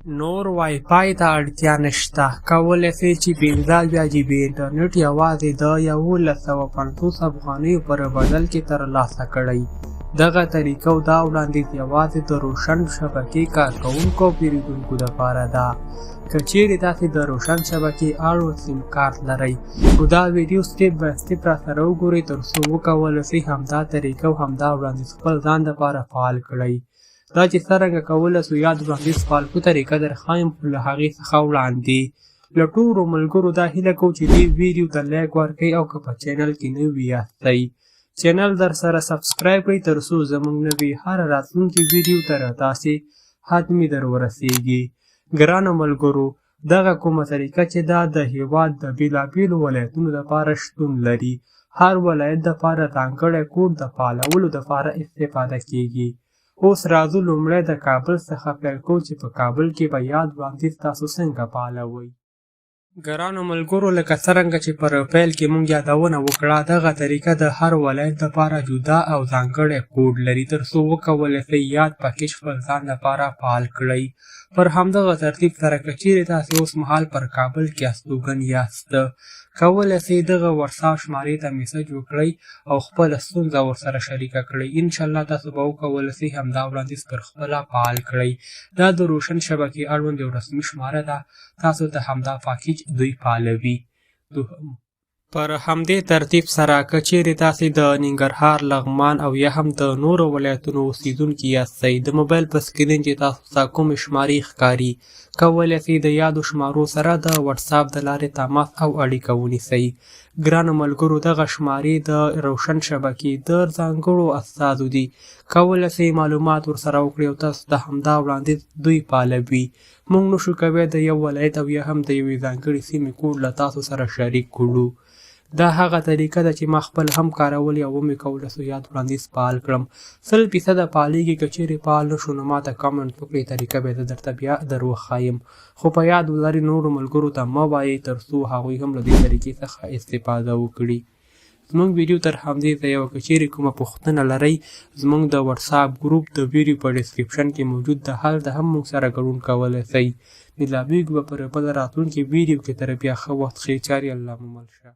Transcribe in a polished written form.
نور وای فای ته اړتیا نشته. کولی شئ چې 15 جی بي انټرنیټ یوازې د 1150 افغانیو پر بدل کې ترلاسه کړئ. دغه طریقه او دا وړاندیز یوازې د روشن شبکې کارکوونکو او پیرودونکو لپاره ده. که چیرې تاسې د روشن شبکې اړوند سیم کارت لرئ نو دا ویډیو سټیپ بای سټیپ راسره وګورئ تر څو وکولی شئ همدا طریقه او همدا وړاندیز خپل ځان لپاره فعال کړئ. دا چې څرنګه کولی شو یاد وړاندیز فعال کړو طریقه درښایم خو له هغې څخه وړاندې له ټولو ملګرو دا هیله کوو چې دې ویډیو ته لایک ورکړئ او که په چینل کې نوي یاستئ چینل در سره سبسکرایب کړئ تر څو زموږ نوي هره راتلونکې ویډیو تر تاسې حتمي در ورسیږي. ګرانو ملګرو، دغه کومه طریقه چې دا د هیواد د بېلابېلو ولایتونو دپاره شتون لري. هر ولایت دپاره ځانګړی کوډ د فعالولو دپاره استفاده کیږي. اوس راځو لومړی د کابل څخه پیل کوو چې په کابل کې به یاد وړاندیز تاسو څنګه فعالوئ. ګرانو ملګرو، لکه څرنګه چې پر پیل کې مونږ یادونه وکړه دغه طریقه د هر ولایت دپاره جدا او ځانګړی کوډ لري تر څو وکولی شئ یاد پکیج خپل ځان لپاره فعال کړئ. پر همدغه ترتیب سره که چیرې تاسې اوس مهال پر کابل کې استوګن یاست کولی شئ دغه واتساپ شمارې ته میسج وکړئ او خپله ستونزه ورسره شریکه کړئ. انشاءالله تاسو به وکولی شئ همدا وړاندیز پر خپله فعال کړئ. دا د روشن شبکې اړوند یو رسمي شماره ده. تاسو ته همدا پاکیج دوی فعالوي. پر همدې ترتیب سره که چیرې تاسې د ننګرهار، لغمان او یا هم د نورو ولایتونو اوسیدونکي یاستئ د موبایل په سکرین چې تاسو ته کومې شمارې ښکاري کولی شئ د یادو شمارو سره د واتساپ د لارې تماس او اړیکه ونیسئ. ګرانو ملګرو، دغه شمارې د روشن شبکې د ځانګړو استازو دي. کولی شئ معلومات ورسره وکړئ او تاسو ته همدا وړاندیز دوی فعالوي. موږ نشو کولی د یو ولایت او یا هم د یوې ځانګړې سیمې کوډ له تاسو سره شریک کړو. دا هغه طریقه ده چې ما خپل هم کارولې او ومې کولی شو یاد وړاندیز فعال کړم. 100% فعالېږي. که چیرې فعال نه شو نو ما ته کامنټ وکړئ، طریقه به زه درته بیا در وښایم. خو په یاد ولرئ نورو ملګرو ته مه وایئ تر څو هغوی هم له دې طریقې څخه استفاده وکړي. زموږ ویډیو تر همدې ځایه وه. که چیرې کومه پوښتنه لرئ زموږ د واتساپ ګروپ د ویډیو په ډسکرپشن کې موجود ده، هلته هم موږ سره ګډون کولی شئ. ملاویږو به پر بله راتلونکې ویډیو کې تر بیا ښه وخت ښې چارې الله مو مل شه.